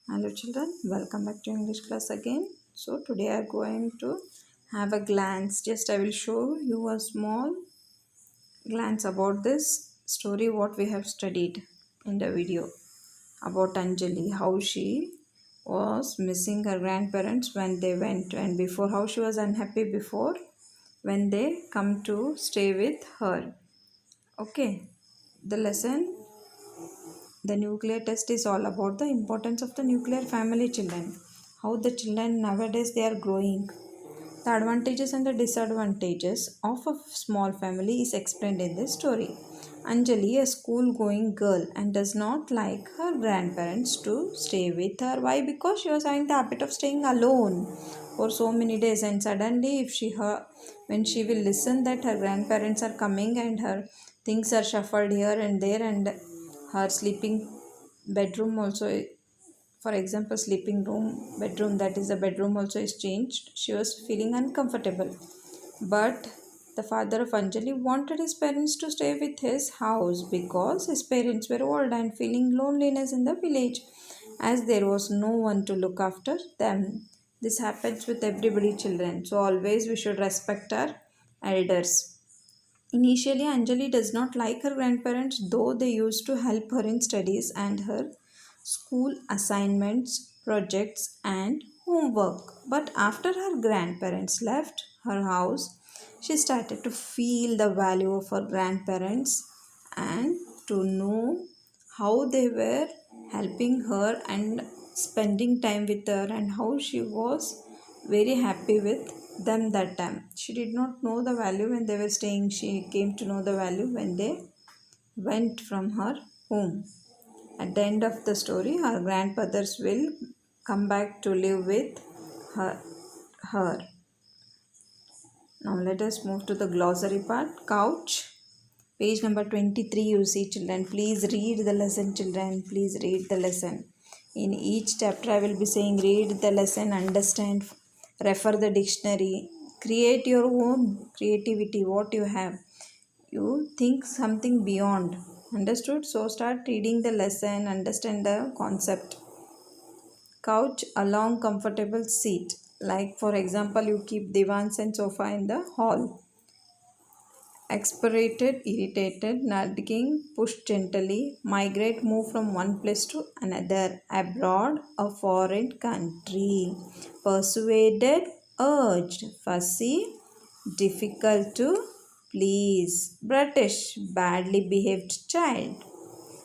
Hello children, welcome back to English class again. So today I am going to have a glance. Just I will show you a small glance about this story what we have studied in the video about Anjali, how she was missing her grandparents when they went and before how she was unhappy before when they come to stay with her. Okay. The lesson The nuclear test is all about the importance of the nuclear family children. How the children nowadays they are growing. The advantages and the disadvantages of a small family is explained in this story. Anjali, a school going girl, and does not like her grandparents to stay with her. Why? Because she was having the habit of staying alone for so many days, and suddenly, if she her when she will listen that her grandparents are coming and her things are shuffled here and there, and her sleeping bedroom also, for example sleeping room bedroom, that is the bedroom also is changed, she was feeling uncomfortable. But the father of Anjali wanted his parents to stay with his house because his parents were old and feeling loneliness in the village as there was no one to look after them. This happens with everybody children, so always we should respect our elders. Initially, Anjali does not like her grandparents, though they used to help her in studies and her school assignments, projects, and homework. But after her grandparents left her house, she started to feel the value of her grandparents and to know how they were helping her and spending time with her, and how she was very happy with them that time. She did not know the value when they were staying. She came to know the value when they went from her home. At the end of the story, her grandfathers will come back to live with her. Now let us move to the glossary part. Couch. Page number 23 you see children. Please read the lesson children. Please read the lesson. In each chapter I will be saying read the lesson, understand, refer the dictionary, create your own creativity what you have. You think something beyond. Understood? So start reading the lesson, understand the concept. Couch, a long comfortable seat. Like for example you keep divans and sofa in the hall. Exasperated, irritated, nagging, push gently, migrate, move from one place to another, abroad, a foreign country, persuaded, urged, fussy, difficult to please, British, badly behaved child,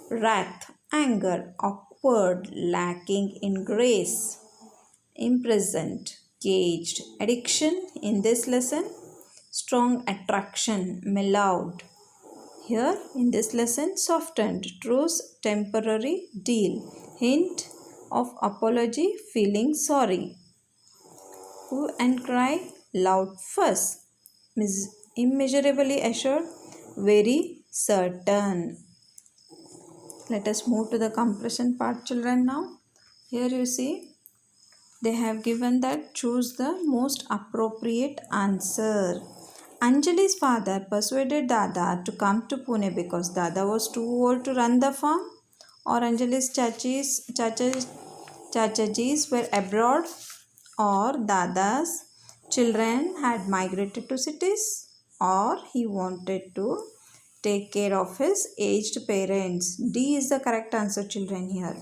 wrath, anger, awkward, lacking in grace, imprisoned, caged, addiction in this lesson, strong attraction, mellowed. Here in this lesson, softened, truce, temporary, deal, hint of apology, feeling sorry. Who and cry, loud fuss, immeasurably assured, very certain. Let us move to the compression part children now. Here you see they have given that choose the most appropriate answer. Anjali's father persuaded Dada to come to Pune because Dada was too old to run the farm, or Anjali's chachajis were abroad, or Dada's children had migrated to cities, or he wanted to take care of his aged parents. D is the correct answer children here,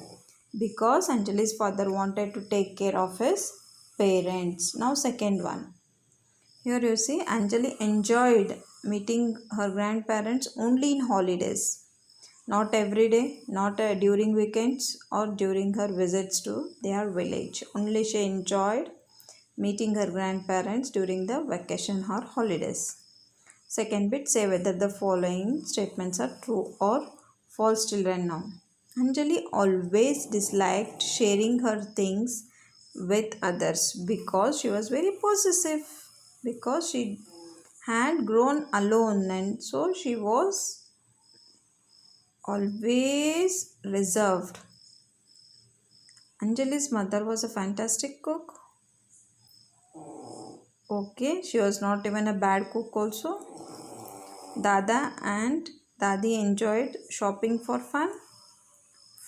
because Anjali's father wanted to take care of his parents. Now second one. Here you see Anjali enjoyed meeting her grandparents only in holidays. Not every day, not during weekends or during her visits to their village. Only she enjoyed meeting her grandparents during the vacation or holidays. Second bit, say whether the following statements are true or false children now. Anjali always disliked sharing her things with others because she was very possessive, because she had grown alone and so she was always reserved. Anjali's mother was a fantastic cook. Okay, she was not even a bad cook also. Dada and Dadi enjoyed shopping for fun.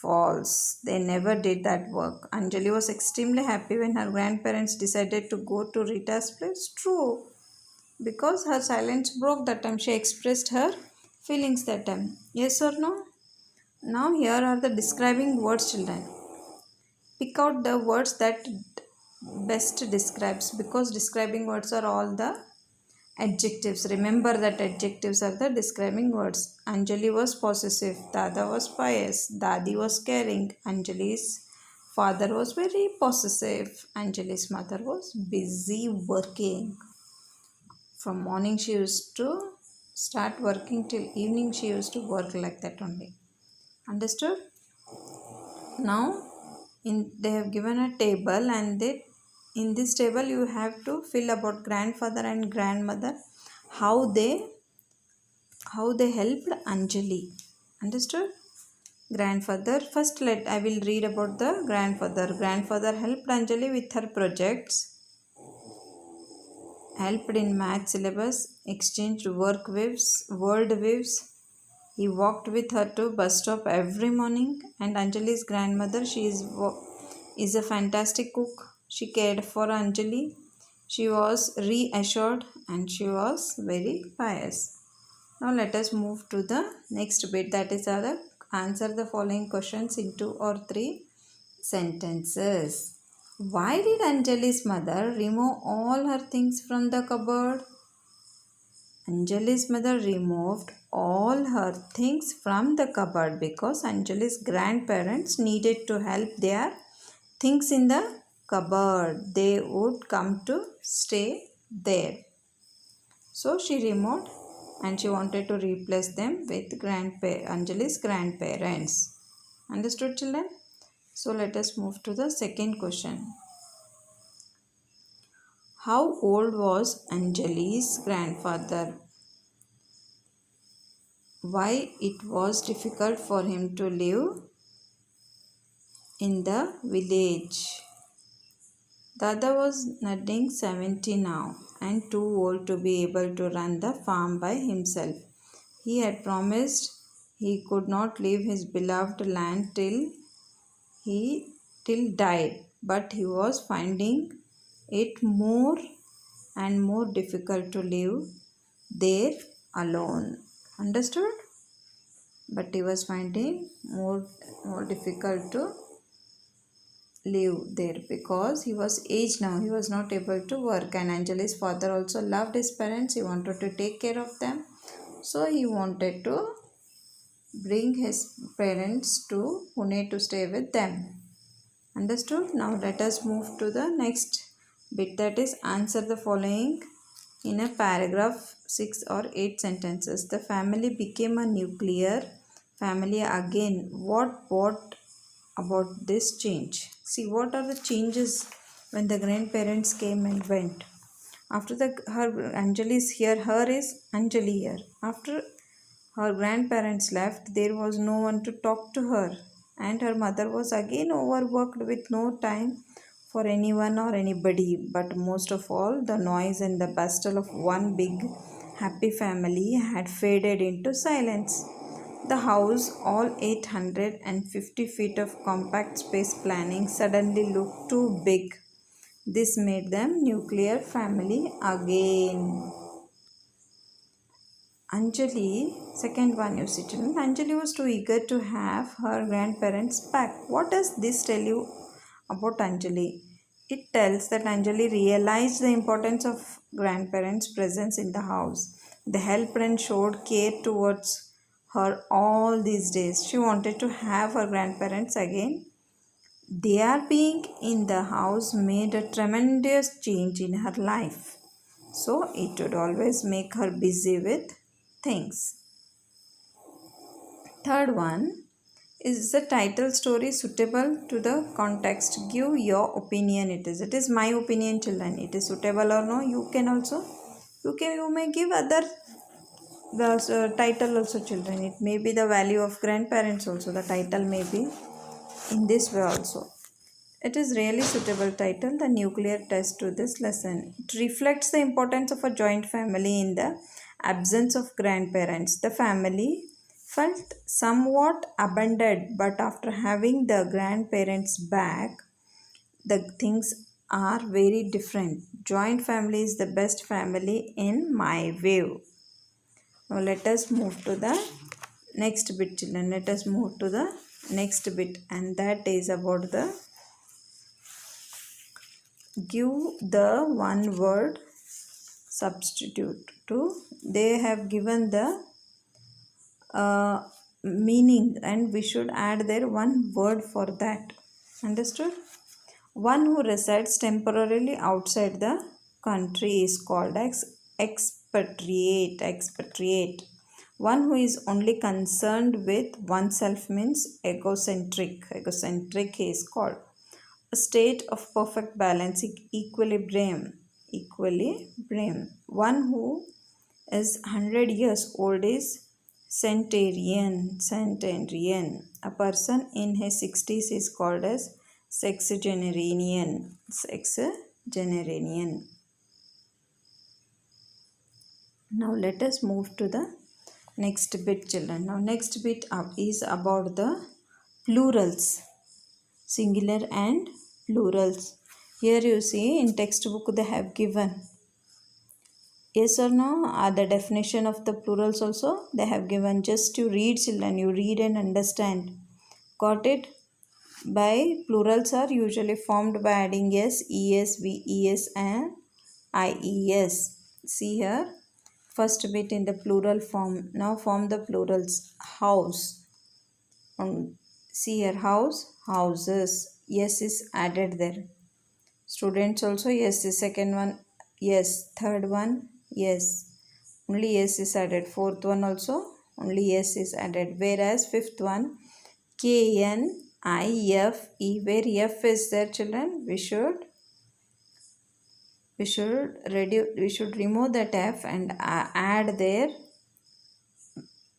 False. They never did that work. Anjali was extremely happy when her grandparents decided to go to Rita's place. True. Because her silence broke that time. She expressed her feelings that time. Yes or no? Now here are the describing words, children. Pick out the words that best describes, because describing words are all the adjectives. Remember that adjectives are the describing words. Anjali was possessive, Dada was pious, Dadi was caring. Anjali's father was very possessive, Anjali's mother was busy working. From morning she used to start working till evening, she used to work like that only. Understood? Now they have given a table, and they in this table you have to fill about grandfather and grandmother, how they helped Anjali. Understood? Grandfather, first let I will read about the grandfather. Grandfather helped Anjali with her projects, helped in math syllabus, exchanged word waves. He walked with her to bus stop every morning. And Anjali's grandmother, is a fantastic cook. She cared for Anjali. She was reassured and she was very pious. Now let us move to the next bit, that is answer the following questions in 2 or 3 sentences. Why did Anjali's mother remove all her things from the cupboard? Anjali's mother removed all her things from the cupboard because Anjali's grandparents needed to help their things in the cupboard. They would come to stay there. So she removed and she wanted to replace them with Anjali's grandparents. Understood, children? So let us move to the second question. How old was Anjali's grandfather? Why it was difficult for him to live in the village? Dada was nearing 70 now and too old to be able to run the farm by himself. He had promised he could not leave his beloved land he died, but he was finding it more and more difficult to live there alone. Understood? But he was finding more difficult to live there because he was aged now. He was not able to work, and Anjali's father also loved his parents. He wanted to take care of them, so he wanted to bring his parents to Pune to stay with them. Understood? Now let us move to the next bit, that is answer the following in a paragraph, 6 or 8 sentences. The family became a nuclear family again. What brought about this change? See, what are the changes when the grandparents came and went? After her Anjali is here, her is Anjali here. After her grandparents left, there was no one to talk to her, and her mother was again overworked with no time for anyone or anybody. But most of all, the noise and the bustle of one big happy family had faded into silence. The house, all 850 feet of compact space planning, suddenly looked too big. This made them nuclear family again. Anjali, second one, you see, children. Anjali was too eager to have her grandparents back. What does this tell you about Anjali? It tells that Anjali realized the importance of grandparents' presence in the house. They helped and showed care towards her all these days. She wanted to have her grandparents again. Their being in the house made a tremendous change in her life. So it would always make her busy with things. Third one, is the title story suitable to the context? Give your opinion. It is my opinion, children. It is suitable or no? You may give other the title also, children. It may be the value of grandparents also. The title may be in this way also. It is really suitable title, the nuclear test to this lesson. It reflects the importance of a joint family in the absence of grandparents. The family felt somewhat abandoned, but after having the grandparents back, the things are very different. Joint family is the best family in my view. Now let us move to the next bit, children. Let us move to the next bit, and that is about the give the one word substitute to. They have given the uh, meaning, and we should add there one word for that. Understood? One who resides temporarily outside the country is called as expatriate. Expatriate. One who is only concerned with oneself means egocentric. Egocentric is called a state of perfect balance, equilibrium. Equilibrium. One who is 100 years old is centenarian. Centenarian. A person in his 60s is called as sexagenarian. Sexagenarian. Now let us move to the next bit, children. Now next bit is about the plurals, singular and plurals. Here you see in textbook they have given. Yes or no? Are the definition of the plurals also they have given. Just you read, children. You read and understand. Got it? By plurals are usually formed by adding s, es, ves and ies. See here. First bit in the plural form. Now form the plurals. House. See here. House. Houses. Yes is added there. Students also yes. The second one yes. Third one yes. Only yes is added. Fourth one also only yes is added. Whereas fifth one KNIFE, where F is there, children, we should remove that F and add there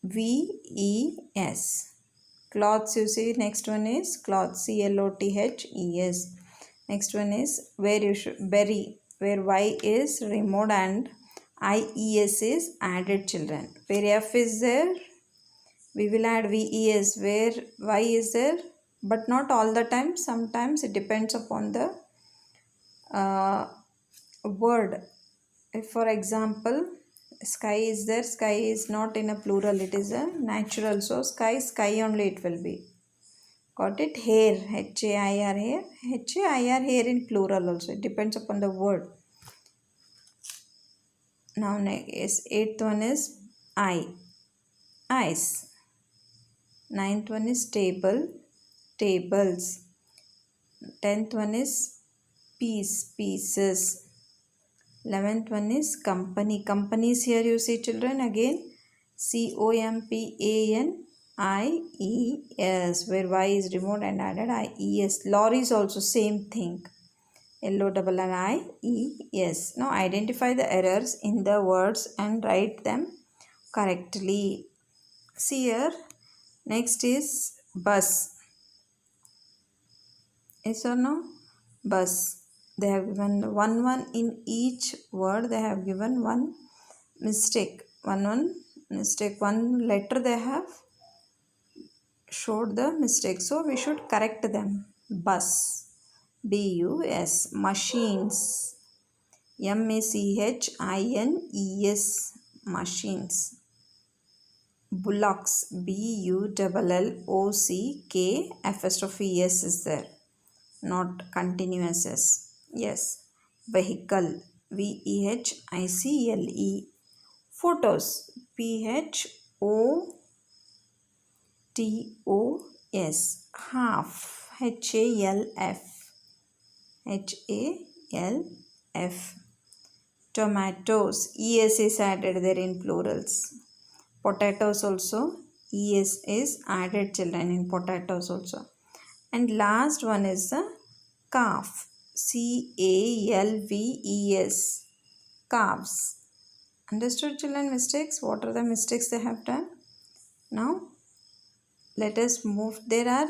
VES. Cloths, you see, next one is cloths, CLOTHES. Next one is where you should berry, where Y is removed and IES is added, children. Where F is there, we will add VES. Where Y is there, but not all the time. Sometimes it depends upon the word. If for example sky is there, sky is not in a plural, it is a natural, so sky, sky only it will be. Got it? Hair, HAIR, hair, HAIR, hair in plural also, it depends upon the word. Now next, eighth one is eyes. Ninth one is table, tables. 10th one is piece, pieces. 11th one is company. Companies here you see, children, again COMPANIES, where Y is removed and added IES. Lorry is also same thing. LORRIES. Now identify the errors in the words and write them correctly. See here. Next is bus. Yes or no? Bus. They have given one in each word. They have given one mistake. One mistake. One letter they have showed the mistake. So we should correct them. Bus. BUS. Machines. MACHINES. Machines. Bullocks. BULLOCK. ES is there, not continuous s. Yes. Vehicle. VEHICLE. Photos. PHOTOS. Half. HALF. Tomatoes. ES is added there in plurals. Potatoes also ES is added, children, in potatoes also. And last one is the calf. CALVES. Calves. Understood, children? Mistakes. What are the mistakes they have done? Now let us move. There are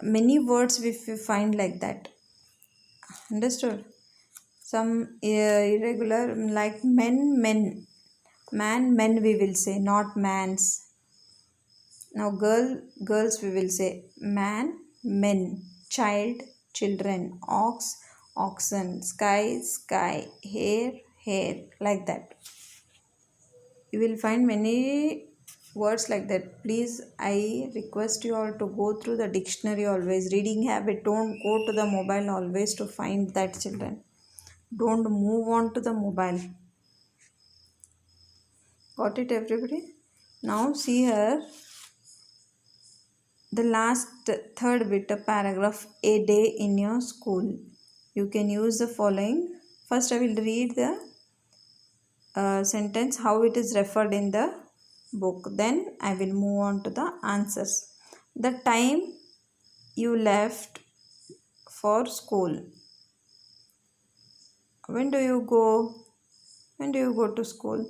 many words if we find like that. Understood? Some irregular like men. Man, men we will say, not mans. Now girls we will say man, men, child, children, ox, oxen, sky, sky, hair, hair, like that. You will find many words like that. Please, I request you all to go through the dictionary always. Reading habit, don't go to the mobile always to find that, children. Don't move on to the mobile. Got it, everybody? Now see here the last third bit of paragraph, a day in your school. You can use the following. First I will read the sentence how it is referred in the book, then I will move on to the answers. The time you left for school. When do you go? When do you go to school?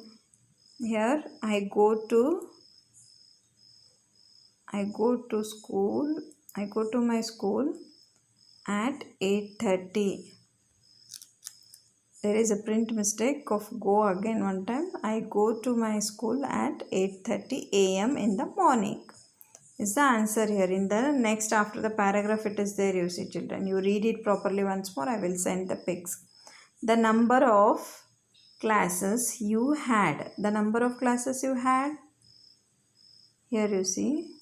Here I go to school. I go to my school at 8:30. There is a print mistake of go again one time. I go to my school at 8:30 a.m. in the morning. Is the answer here. In the next after the paragraph it is there, you see, children. You read it properly once more. I will send the pics. The number of classes you had. The number of classes you had. Here you see.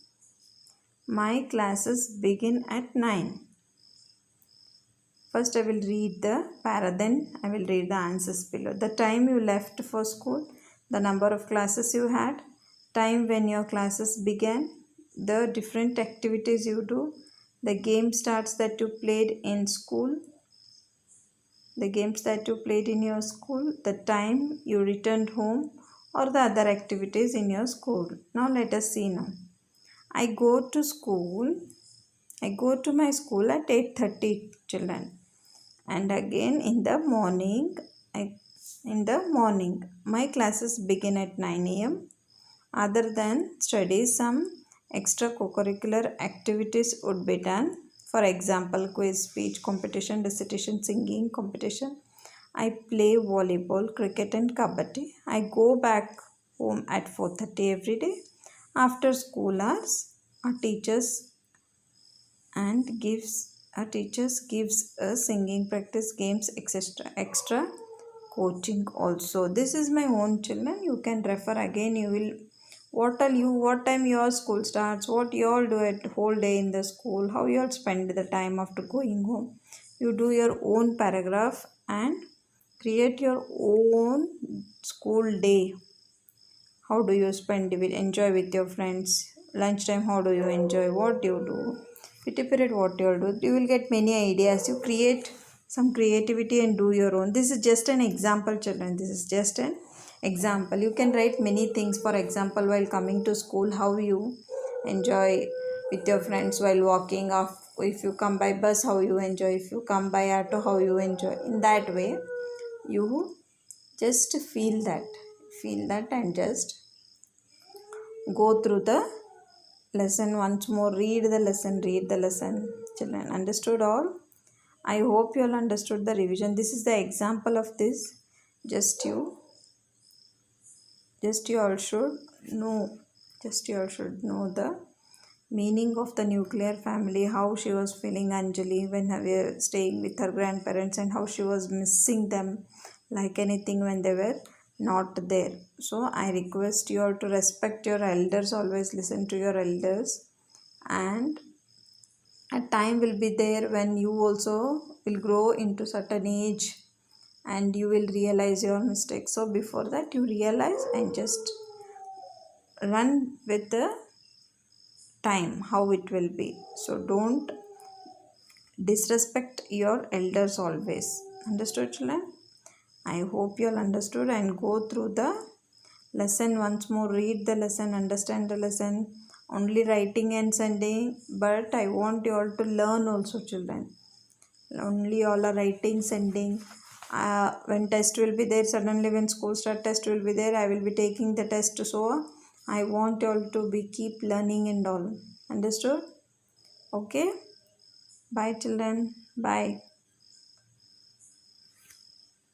My classes begin at 9. First I will read the para, then I will read the answers below. The time you left for school, the number of classes you had, time when your classes began, the different activities you do, the game starts that you played in school, the games that you played in your school, the time you returned home, or the other activities in your school. Now let us see now. I go to my school at 8:30, children. And again in the morning my classes begin at 9 a.m. Other than studies, some extracurricular activities would be done. For example, quiz, speech competition, recitation, singing competition. I play volleyball, cricket and kabaddi. I go back home at 4:30 every day. After school hours, our teachers gives us singing practice, games, etc. Extra coaching also. This is my own, children. You can refer again. You will what time your school starts, what you all do at whole day in the school, how you all spend the time after going home. You do your own paragraph and create your own school day. How do you spend it? Enjoy with your friends. Lunchtime, how do you enjoy? What do you do? PT period, what you all do? You will get many ideas. You create some creativity and do your own. This is just an example, children. This is just an example. You can write many things. For example, while coming to school, how you enjoy with your friends while walking off. If you come by bus, how you enjoy. If you come by auto, how you enjoy. In that way, you just feel that and just go through the lesson once more. Read the lesson, children. Understood all? I hope you all understood the revision. This is the example of this. just you you all should know know the meaning of the nuclear family, how she was feeling, Anjali, when we were staying with her grandparents, and how she was missing them like anything when they were not there. So I request you all to respect your elders, always listen to your elders, and a time will be there when you also will grow into certain age and you will realize your mistakes. So before that you realize and just run with the time how it will be. So don't disrespect your elders always. Understood, children? I hope you all understood, and go through the lesson once more. Read the lesson, understand the lesson. Only writing and sending, but I want you all to learn also, children. Only all are writing, sending. When test will be there, suddenly when school start, test will be there, I will be taking the test. So I want you all to be keep learning and all. Understood? Okay. Bye, children. Bye.